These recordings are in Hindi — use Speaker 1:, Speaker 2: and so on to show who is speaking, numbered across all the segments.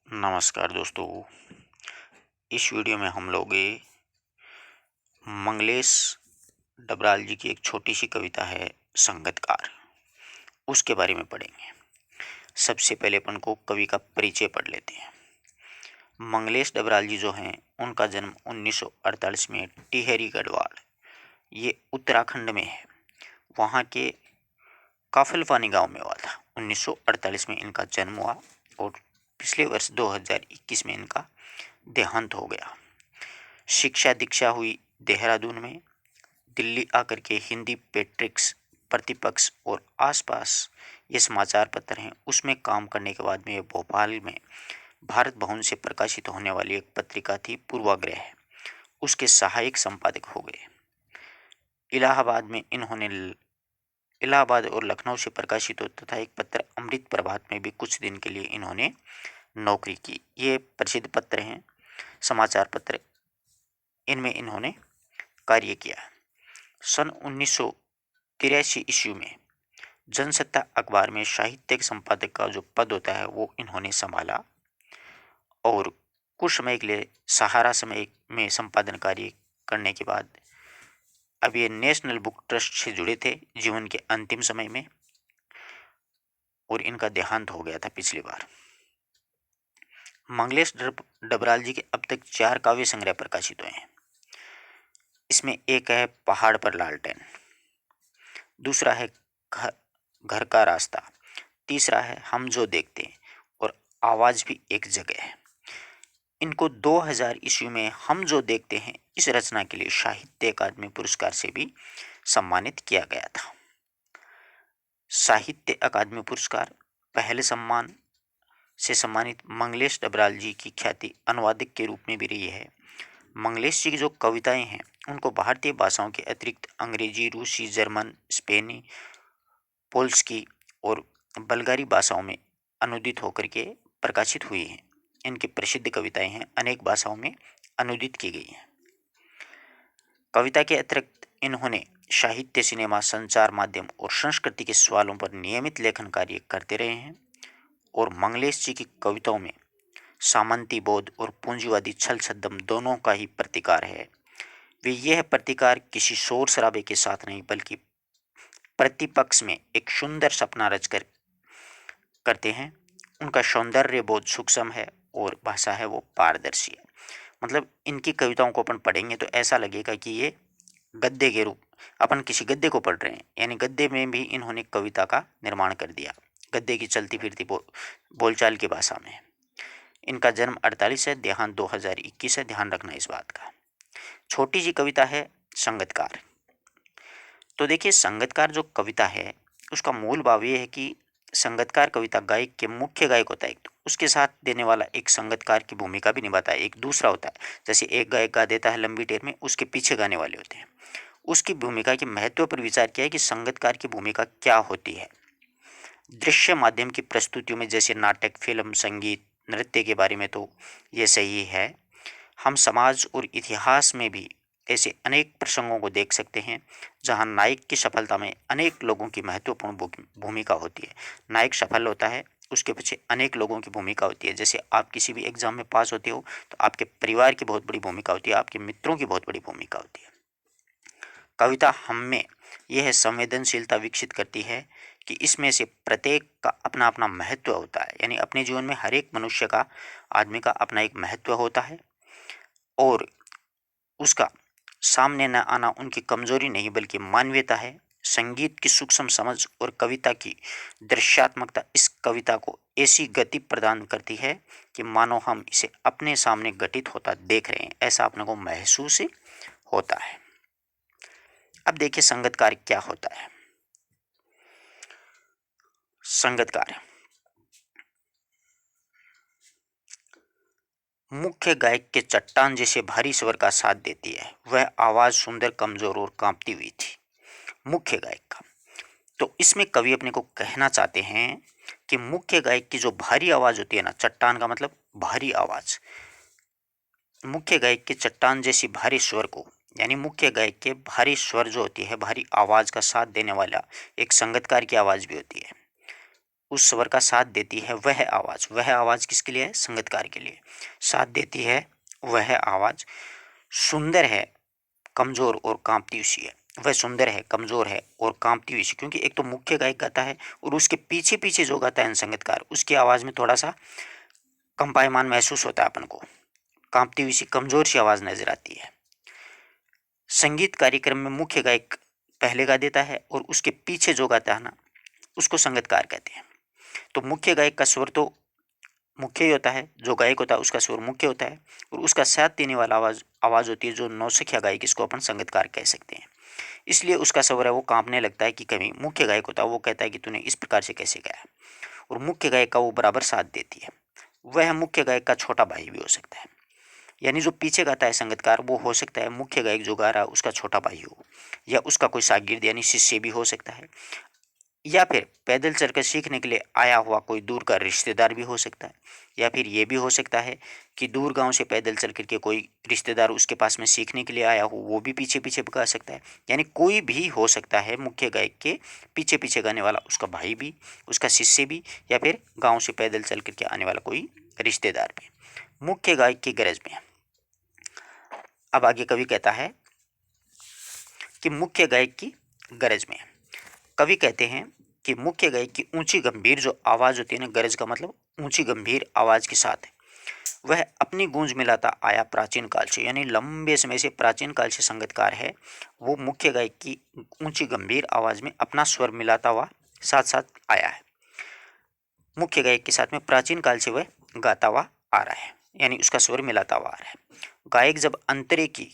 Speaker 1: नमस्कार दोस्तों। इस वीडियो में हम लोग मंगलेश डबराल जी की एक छोटी सी कविता है संगतकार, उसके बारे में पढ़ेंगे। सबसे पहले अपन को कवि का परिचय पढ़ लेते हैं। मंगलेश डबराल जी जो हैं उनका जन्म 1948 में टिहरी गढ़वाल, ये उत्तराखंड में है, वहाँ के काफिलवानी गांव में हुआ था। 1948 में इनका जन्म हुआ और पिछले वर्ष 2021 में इनका देहांत हो गया। शिक्षा दीक्षा हुई देहरादून में। दिल्ली आकर के हिंदी पेट्रिक्स, प्रतिपक्ष और आसपास ये समाचार पत्र हैं उसमें काम करने के बाद में ये भोपाल में भारत भवन से प्रकाशित होने वाली एक पत्रिका थी पूर्वाग्रह, उसके सहायक संपादक हो गए। इलाहाबाद में इन्होंने इलाहाबाद और लखनऊ से प्रकाशित हो तथा एक पत्र अमृत प्रभात में भी कुछ दिन के लिए इन्होंने नौकरी की। ये प्रसिद्ध पत्र हैं, समाचार पत्र, इनमें इन्होंने कार्य किया। सन 1983 ईस्वी में जनसत्ता अखबार में साहित्यिक संपादक का जो पद होता है वो इन्होंने संभाला और कुछ समय के लिए सहारा समय में संपादन कार्य करने के बाद अब ये नेशनल बुक ट्रस्ट से जुड़े थे जीवन के अंतिम समय में और इनका देहांत हो गया था पिछली बार। मंगलेश डबराल जी के अब तक 4 काव्य संग्रह प्रकाशित हुए हैं। इसमें एक है पहाड़ पर लालटेन, दूसरा है घर का रास्ता, तीसरा है हम जो देखते हैं और आवाज भी एक जगह है। इनको 2000 ईस्वी में हम जो देखते हैं इस रचना के लिए साहित्य अकादमी पुरस्कार से भी सम्मानित किया गया था। साहित्य अकादमी पुरस्कार पहले सम्मान से सम्मानित मंगलेश डबराल जी की ख्याति अनुवादक के रूप में भी रही है। मंगलेश जी की जो कविताएं हैं उनको भारतीय भाषाओं के अतिरिक्त अंग्रेजी, रूसी, जर्मन, स्पेनी, पोल्स्की और बल्गारी भाषाओं में अनुदित होकर के प्रकाशित हुई हैं। इनकी प्रसिद्ध कविताएं हैं, अनेक भाषाओं में अनुदित की गई हैं। कविता के अतिरिक्त इन्होंने साहित्य, सिनेमा, संचार माध्यम और संस्कृति के सवालों पर नियमित लेखन कार्य करते रहे हैं और मंगलेश जी की कविताओं में सामंती बोध और पूंजीवादी छल छद्म दोनों का ही प्रतिकार है। वे यह प्रतिकार किसी शोर शराबे के साथ नहीं बल्कि प्रतिपक्ष में एक सुंदर सपना रचकर करते हैं। उनका सौंदर्य बोध सूक्ष्म है और भाषा है वो पारदर्शी है। मतलब इनकी कविताओं को अपन पढ़ेंगे तो ऐसा लगेगा कि ये गद्य के रूप, अपन किसी गद्य को पढ़ रहे हैं, यानी गद्य में भी इन्होंने कविता का निर्माण कर दिया, गद्य की चलती फिरती बोलचाल की भाषा में। इनका जन्म 48 है, देहांत 2021 है, ध्यान रखना इस बात का। छोटी सी कविता है संगतकार। तो देखिए, संगतकार जो कविता है उसका मूल भाव ये है कि संगतकार कविता गायक के मुख्य गायक होता है, तो उसके साथ देने वाला एक संगतकार की भूमिका भी निभाता है, एक दूसरा होता है। जैसे एक गायक गा देता है लंबी टेर में, उसके पीछे गाने वाले होते हैं। उसकी भूमिका के महत्व पर विचार किया है कि संगतकार की भूमिका क्या होती है। दृश्य माध्यम की प्रस्तुतियों में जैसे नाटक, फिल्म, संगीत, नृत्य के बारे में तो ये सही है। हम समाज और इतिहास में भी ऐसे अनेक प्रसंगों को देख सकते हैं जहां नायक की सफलता में अनेक लोगों की महत्वपूर्ण भूमिका होती है। नायक सफल होता है, उसके पीछे अनेक लोगों की भूमिका होती है। जैसे आप किसी भी एग्जाम में पास होते हो तो आपके परिवार की बहुत बड़ी भूमिका होती है, आपके मित्रों की बहुत बड़ी भूमिका होती है। कविता हम में यह संवेदनशीलता विकसित करती है कि इसमें से प्रत्येक का अपना अपना महत्व होता है, यानी अपने जीवन में हर एक मनुष्य का, आदमी का अपना एक महत्व होता है और उसका सामने न आना उनकी कमजोरी नहीं बल्कि मानवीयता है। संगीत की सूक्ष्म समझ और कविता की दृश्यात्मकता इस कविता को ऐसी गति प्रदान करती है कि मानो हम इसे अपने सामने घटित होता देख रहे हैं, ऐसा अपने को महसूस होता है। अब देखिए संगतकार क्या होता है। संगतकार मुख्य गायक के चट्टान जैसे भारी स्वर का साथ देती है। वह आवाज सुंदर, कमजोर और कांपती हुई थी मुख्य गायक का। तो इसमें कवि अपने को कहना चाहते हैं कि मुख्य गायक की जो भारी आवाज होती है ना, चट्टान का मतलब भारी आवाज, मुख्य गायक के चट्टान जैसी भारी स्वर को, यानी मुख्य गायक के भारी स्वर जो होती है, भारी आवाज का साथ देने वाला एक संगतकार की आवाज भी होती है। उस स्वर का साथ देती है वह आवाज़ किसके लिए है? संगीतकार के लिए साथ देती है वह आवाज़ सुंदर है, कमज़ोर और काँपती हुई सी है। वह सुंदर है, कमज़ोर है और काँपती हुई सी, क्योंकि एक तो मुख्य गायक गाता है और उसके पीछे-पीछे जो गाता है संगीतकार, उसकी आवाज़ में थोड़ा-सा कंपायमान महसूस होता है अपन को, काँपती हुई सी, कमज़ोर सी आवाज़ नज़र आती है। संगीत कार्यक्रम में मुख्य गायक पहले गा देता है और उसके पीछे जो गाता है ना, उसको संगीतकार कहते हैं। तो मुख्य गायक का स्वर तो मुख्य ही होता है, जो गायक होता है उसका स्वर मुख्य होता है और उसका साथ देने वाला आवाज़ आवाज़ होती है जो नौसिखिया गायक, इसको अपन संगीतकार कह सकते हैं। इसलिए उसका स्वर है वो काँपने लगता है कि कभी मुख्य गायक होता है वो कहता है कि तूने इस प्रकार से कैसे गाया, और मुख्य गायक का वो बराबर साथ देती है। वह मुख्य गायक का छोटा भाई भी हो सकता है, यानी जो पीछे गाता है संगीतकार वो हो सकता है मुख्य गायक जो गा रहा है उसका छोटा भाई हो, या उसका कोई शागिर्द यानी शिष्य भी हो सकता है, या फिर पैदल चलकर सीखने के लिए आया हुआ कोई दूर का रिश्तेदार भी हो सकता है, या फिर ये भी हो सकता है कि दूर गांव से पैदल चल कर के कोई रिश्तेदार उसके पास में सीखने के लिए आया हो, वो भी पीछे पीछे गा सकता है। यानी कोई भी हो सकता है मुख्य गायक के पीछे पीछे गाने वाला, उसका भाई भी, उसका शिष्य भी, या फिर गाँव से पैदल चल कर के आने वाला कोई रिश्तेदार भी। मुख्य गायक की गरज में अब आगे कवि कहता है कि मुख्य गायक की गरज में कवि कहते हैं कि मुख्य गायक की ऊंची गंभीर जो आवाज़ होती है ना, गरज का मतलब ऊंची गंभीर आवाज़ के साथ वह अपनी गूंज मिलाता आया प्राचीन काल से, यानी लंबे समय से प्राचीन काल से संगीतकार है वो मुख्य गायक की ऊंची गंभीर आवाज़ में अपना स्वर मिलाता हुआ साथ साथ आया है। मुख्य गायक के साथ में प्राचीन काल से वह गाता हुआ आ रहा है, यानी उसका स्वर मिलाता हुआ आ रहा है। गायक जब अंतरे की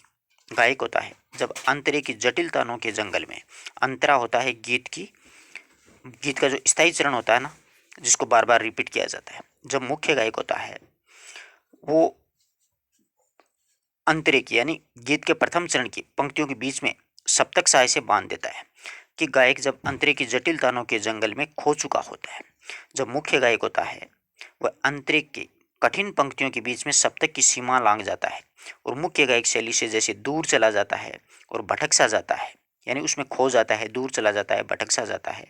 Speaker 1: गायक होता है जब अंतरे की जटिल तानों के जंगल में, अंतरा होता है गीत का जो स्थायी चरण होता है ना, जिसको बार बार रिपीट किया जाता है, जब मुख्य गायक होता है वो अंतरे की यानी गीत के प्रथम चरण की पंक्तियों के बीच में सप्तक सा ऐसे बांध देता है कि गायक जब अंतरे की जटिल तानों के जंगल में खो चुका होता है। जब मुख्य गायक होता है वह अंतरे की कठिन पंक्तियों के बीच में सप्तक की सीमा लांघ जाता है और मुख्य गायक शैली से जैसे दूर चला जाता है और भटक सा जाता है, यानी उसमें खो जाता है, दूर चला जाता है, भटक सा जाता है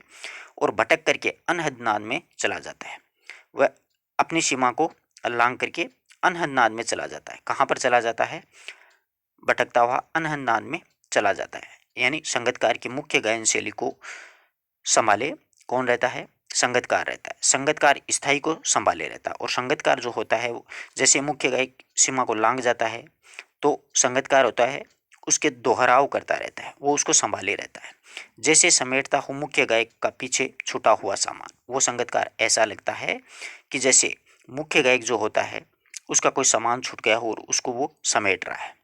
Speaker 1: और भटक करके अनहद नाद में चला जाता है। वह अपनी सीमा को लांघ करके अनहद नाद में चला जाता है। कहाँ पर चला जाता है? भटकता हुआ अनहद नाद में चला जाता है। यानी संगीतकार की मुख्य गायन शैली को संभाले कौन रहता है? संगीतकार रहता है। संगीतकार स्थायी को संभाले रहता है और संगीतकार जो होता है जैसे मुख्य गायक सीमा को लांघ जाता है तो संगीतकार होता है उसके दोहराव करता रहता है, वो उसको संभाले रहता है। जैसे समेटता हो मुख्य गायक का पीछे छूटा हुआ सामान, वो संगीतकार ऐसा लगता है कि जैसे मुख्य गायक जो होता है उसका कोई सामान छूट गया हो और उसको वो समेट रहा है।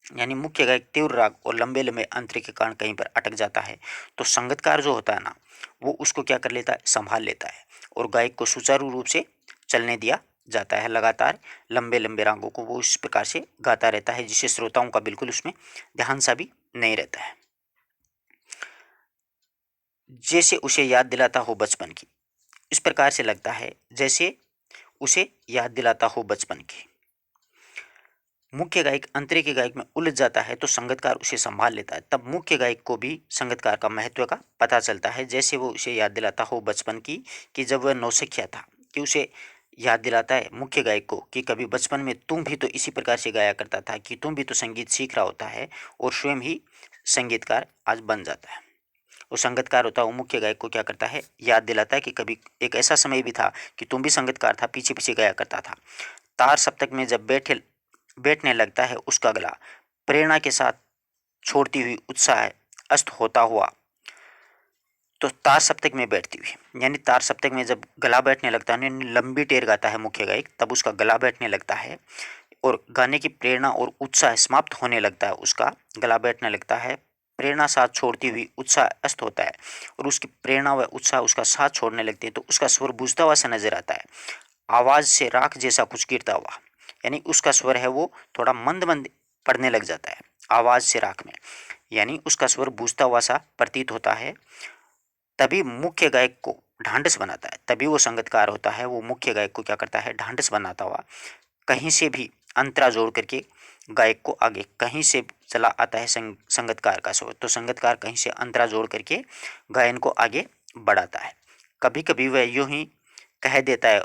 Speaker 1: यानी मुख्य गायक तीव्र राग और लंबे लंबे अंतरे के कारण कहीं पर अटक जाता है तो संगीतकार जो होता है ना वो उसको क्या कर लेता है? संभाल लेता है और गायक को सुचारू रूप से चलने दिया जाता है। लगातार लंबे लंबे रागों को वो इस प्रकार से गाता रहता है जिससे श्रोताओं का बिल्कुल उसमें ध्यान सा भी नहीं रहता है। जैसे उसे याद दिलाता हो बचपन की, इस प्रकार से लगता है जैसे उसे याद दिलाता हो बचपन की। मुख्य गायक अंतरे के गायक में उलझ जाता है तो संगीतकार उसे संभाल लेता है, तब मुख्य गायक को भी संगीतकार का महत्व का पता चलता है। जैसे वो उसे याद दिलाता हो बचपन की कि जब वह नौसिखिया था, कि उसे याद दिलाता है मुख्य गायक को कि कभी बचपन में तुम भी तो इसी प्रकार से गाया करता था, कि तुम भी तो संगीत सीख रहा होता है और स्वयं ही संगीतकार आज बन जाता है। वो संगीतकार होता है वो मुख्य गायक को क्या करता है? याद दिलाता है कि कभी एक ऐसा समय भी था कि तुम भी संगीतकार था, पीछे पीछे गाया करता था। तार सप्तक में जब बैठने लगता है उसका गला, प्रेरणा के साथ छोड़ती हुई उत्साह अस्त होता हुआ, तो तार सप्तक में बैठती हुई, यानी तार सप्तक में जब गला बैठने लगता है, यानी लंबी टेर गाता है मुख्य गायक, तब उसका गला बैठने लगता है और गाने की प्रेरणा और उत्साह समाप्त होने लगता है, उसका गला बैठने लगता है, प्रेरणा साथ छोड़ती हुई उत्साह अस्त होता है और उसकी प्रेरणा व उत्साह उसका साथ छोड़ने लगते हैं तो उसका स्वर बुझता हुआ सा नजर आता है, आवाज़ से राख जैसा कुछ गिरता हुआ, यानी उसका स्वर है वो थोड़ा मंद मंद पड़ने लग जाता है आवाज़ से राख में, यानी उसका स्वर बूझता हुआ सा प्रतीत होता है। तभी मुख्य गायक को ढांढस बनाता है, तभी वो संगीतकार होता है वो मुख्य गायक को क्या करता है? ढांढस बनाता हुआ कहीं से भी अंतरा जोड़ करके गायक को आगे, कहीं से चला आता है संगीतकार का स्वर, तो संगीतकार कहीं से अंतरा जोड़ करके गायन को आगे बढ़ाता है। कभी कभी वह यूं ही कह देता है,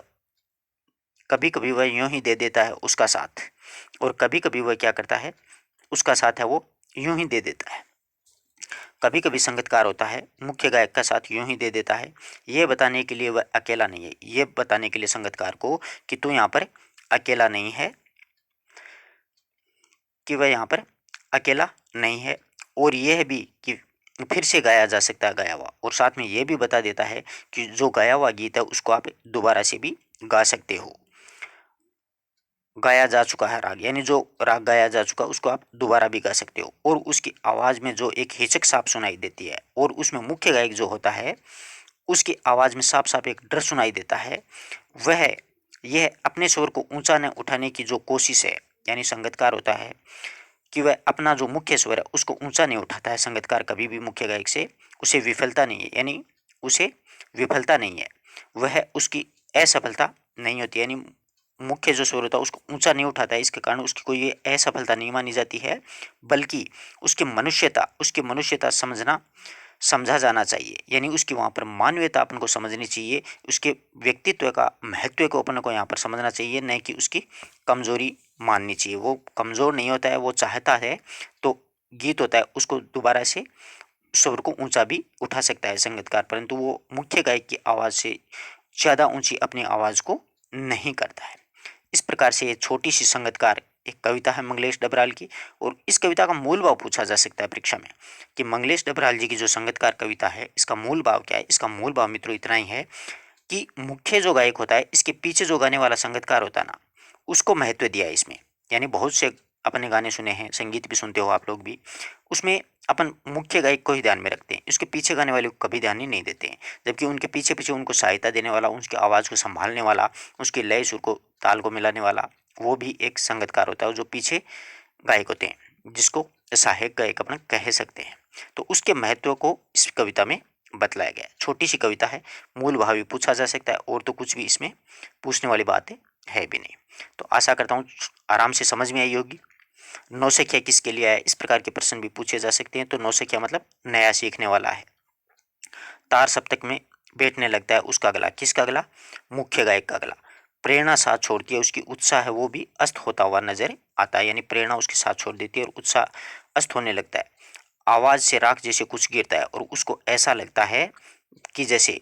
Speaker 1: कभी कभी वह यूं ही दे देता है उसका साथ, और कभी कभी वह क्या करता है, उसका साथ है वो यूं ही दे देता है। कभी कभी संगीतकार होता है मुख्य गायक का साथ यूं ही दे देता है, ये बताने के लिए वह अकेला नहीं है, ये बताने के लिए संगीतकार को कि तू यहाँ पर अकेला नहीं है, कि वह यहाँ पर अकेला नहीं है। और यह भी कि फिर से गाया जा सकता है गाया हुआ, और साथ में यह भी बता देता है कि जो गाया हुआ गीत है उसको आप दोबारा से भी गा सकते हो। गाया जा चुका है राग, यानी जो राग गाया जा चुका उसको आप दोबारा भी गा सकते हो। और उसकी आवाज़ में जो एक हिचक साफ सुनाई देती है, और उसमें मुख्य गायक जो होता है उसकी आवाज़ में साफ साफ एक डर सुनाई देता है, वह यह अपने स्वर को ऊंचा न उठाने की जो कोशिश है, यानी संगीतकार होता है कि वह अपना जो मुख्य स्वर है उसको ऊंचा नहीं उठाता है। संगीतकार कभी भी मुख्य गायक से उसे विफलता नहीं है, यानी उसे विफलता नहीं है, वह उसकी असफलता नहीं होती, यानी मुख्य जो स्वर होता है उसको ऊंचा नहीं उठाता है, इसके कारण उसकी कोई ये असफलता नहीं मानी जाती है, बल्कि उसकी मनुष्यता समझना समझा जाना चाहिए, यानी उसकी वहाँ पर मानवीयता अपन को समझनी चाहिए, उसके व्यक्तित्व का महत्व को अपन को यहाँ पर समझना चाहिए, न कि उसकी कमजोरी माननी चाहिए। वो कमजोर नहीं होता है, वो चाहता है तो गीत होता है उसको दोबारा से स्वर को ऊंचा भी उठा सकता है संगीतकार, परंतु वो मुख्य गायक की आवाज़ से ज़्यादा ऊंची अपनी आवाज़ को नहीं करता है। इस प्रकार से ये छोटी सी संगीतकार एक कविता है मंगलेश डबराल की, और इस कविता का मूल भाव पूछा जा सकता है परीक्षा में कि मंगलेश डबराल जी की जो संगीतकार कविता है इसका मूल भाव क्या है। इसका मूल भाव मित्रों इतना ही है कि मुख्य जो गायक होता है इसके पीछे जो गाने वाला संगीतकार होता है ना, उसको महत्व दिया है इसमें। यानी बहुत से अपने गाने सुने हैं, संगीत भी सुनते हो आप लोग भी, उसमें अपन मुख्य गायक को ही ध्यान में रखते हैं, उसके पीछे गाने वाले को कभी ध्यान ही नहीं देते हैं, जबकि उनके पीछे पीछे उनको सहायता देने वाला, उसकी आवाज़ को संभालने वाला, उसके लय सुर को ताल को मिलाने वाला, वो भी एक संगीतकार होता है जो पीछे गायक होते हैं, जिसको सहायक गायक अपन कह सकते हैं। तो उसके महत्व को इस कविता में बतलाया गया है। छोटी सी कविता है, मूल भाव भी पूछा जा सकता है, और तो कुछ भी इसमें पूछने वाली बात है भी नहीं। तो आशा करता हूँ आराम से समझ में आई होगी। नौसिखिया किसके लिए आया, इस प्रकार के प्रश्न भी पूछे जा सकते हैं। तो नौसिखिया मतलब नया सीखने वाला है। तार सप्तक में बैठने लगता है उसका गला, किसका गला, मुख्य गायक का गला। प्रेरणा साथ छोड़ती है, उसकी उत्साह है वो भी अस्त होता हुआ नजर आता है, यानी प्रेरणा उसके साथ छोड़ देती है और उत्साह अस्त होने लगता है। आवाज से राख जैसे कुछ गिरता है, और उसको ऐसा लगता है कि जैसे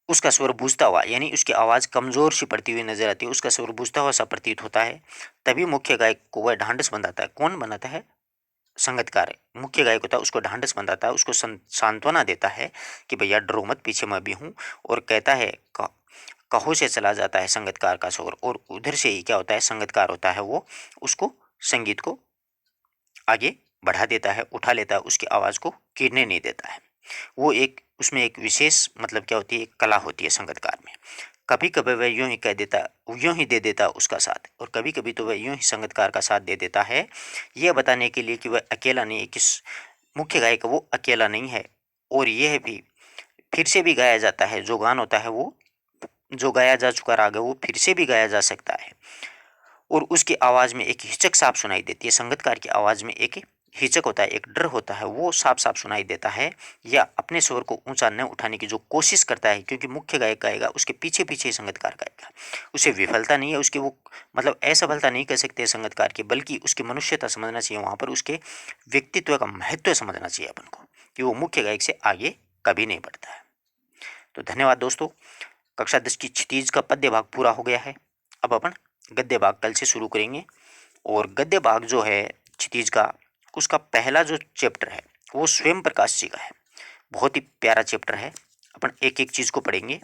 Speaker 1: उसका स्वर बूझता हुआ, यानी उसकी आवाज़ कमज़ोर सी पड़ती हुई नजर आती है, उसका स्वर बूझता हुआ सा प्रतीत होता है। तभी मुख्य गायक को वह ढांढस बंधाता है। कौन बनाता है, संगीतकार मुख्य गायक होता है, उसको ढांढस बंधाता है, उसको सांत्वना देता है कि भैया डरो मत, पीछे मैं भी हूँ। और कहता है कहो से चला जाता है संगीतकार का स्वर, और उधर से ही क्या होता है, संगीतकार होता है वो उसको संगीत को आगे बढ़ा देता है, उठा लेता है, उसकी आवाज़ को गिरने नहीं देता है। वो एक उसमें एक विशेष मतलब क्या होती है, एक कला होती है संगीतकार में। कभी कभी वह यूं ही कह देता, यूं ही दे देता उसका साथ, और कभी कभी तो वह यूं ही संगीतकार का साथ दे देता है, यह बताने के लिए कि वह अकेला नहीं है, किस मुख्य गायक वो अकेला नहीं है। और यह भी फिर से भी गाया जाता है, जो गान होता है वो जो गाया जा चुका राग है वो फिर से भी गाया जा सकता है। और उसकी आवाज़ में एक हिचक साफ सुनाई देती है, संगीतकार की आवाज़ में एक हिचक होता है, एक डर होता है, वो साफ साफ सुनाई देता है, या अपने स्वर को ऊंचा न उठाने की जो कोशिश करता है, क्योंकि मुख्य गायक गाएगा उसके पीछे पीछे ही संगीतकार गाएगा। उसे विफलता नहीं है उसकी, वो मतलब असफलता नहीं कह सकते संगीतकार की, बल्कि उसकी मनुष्यता समझना चाहिए, वहाँ पर उसके व्यक्तित्व का महत्व समझना चाहिए अपन को, कि वो मुख्य गायक से आगे कभी नहीं बढ़ता है। तो धन्यवाद दोस्तों। कक्षा 10 की क्षितिज का पद्य भाग पूरा हो गया है। अब अपन गद्य भाग कल से शुरू करेंगे। और गद्य भाग जो है क्षितिज का, उसका पहला जो चैप्टर है वो स्वयं प्रकाश जी का है। बहुत ही प्यारा चैप्टर है। अपन एक एक चीज को पढ़ेंगे।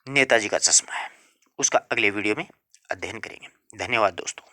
Speaker 1: नेताजी का चश्मा है, उसका अगले वीडियो में अध्ययन करेंगे। धन्यवाद दोस्तों।